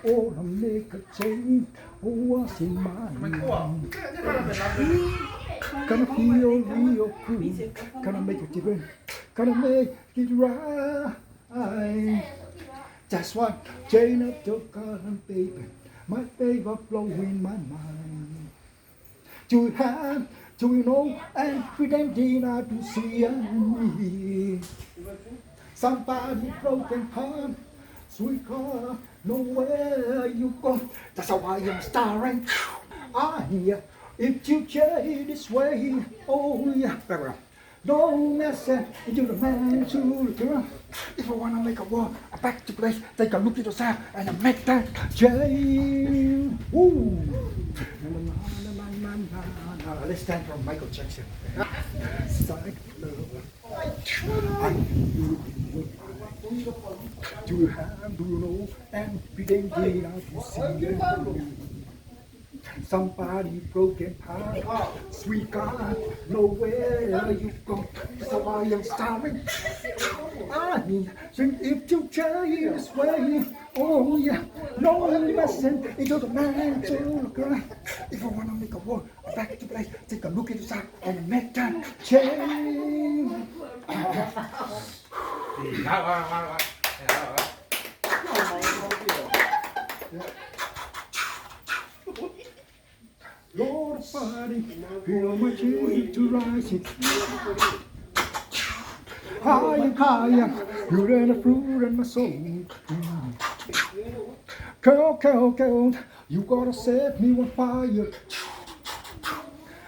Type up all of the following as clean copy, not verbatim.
Oh, to make a change. Oh, what's in my mind? Gonna feel real cool. Gonna make a difference. Gonna make it right. That's what chain up your current baby. My favorite flow in my mind. Do you have, do you know, and pretending not to see me? Somebody broken heart, sweet heart, nowhere you go. That's how I am starring. If you change this way, oh yeah. No message into the man to the girl. If I wanna make a war, I back to place, take a look at yourself and I make that change. Woo! Let's stand from Michael Jackson. Side love. I you do you have, do you know, and pretending not to see you. Somebody broken heart, sweet God, nowhere you go. So I am starving. I mean, if you change this way, oh yeah, no lesson into the man to the girl. If I wanna make a war, back to place, take a look at yourself and make that change. Lord body, feel my cheek to rising. Higher, higher, you're in the fruit in my soul. Girl, you gotta set me on fire.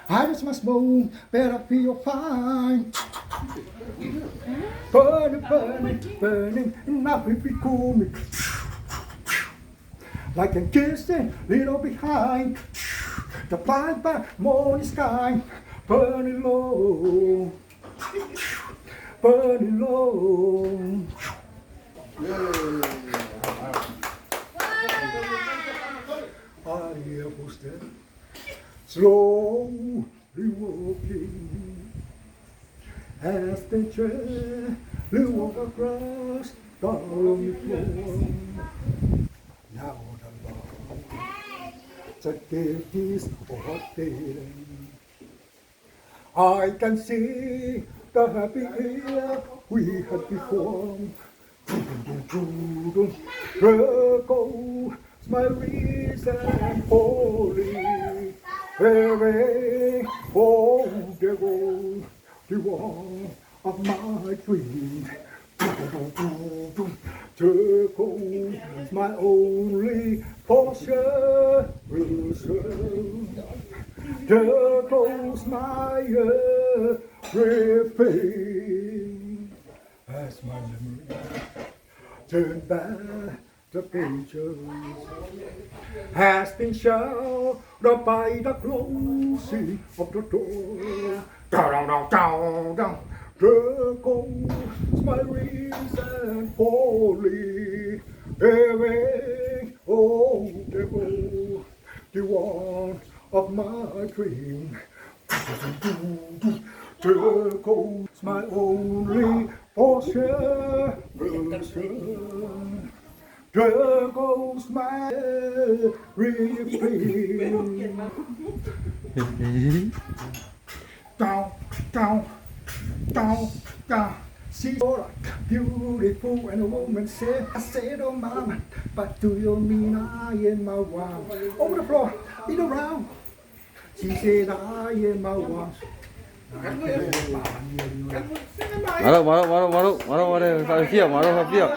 I just must smoke, better feel fine. Burning, nothing be cool me. Like a kissing, little behind. The blind by morning sky, burning low, burning low. I was there, slowly walking, as they gently walk across the lonely floor. Now the Lord. The day is hot feeling. I can see the happy year we had before. There goes my reason holy. There goes the one of my dream. There goes my only portion. There goes my everything. As my memory turn back the pages has been shut by the closing of the door. Down. There goes my reason holy. There goes the one of my dream. There goes my only portion. There goes my everything. Down. See Sola, beautiful and a woman said, I said, oh mama, but do you mean I am my wife? Over the floor, in the round. She said, I am my wife. Marah, sao siap, marah siap.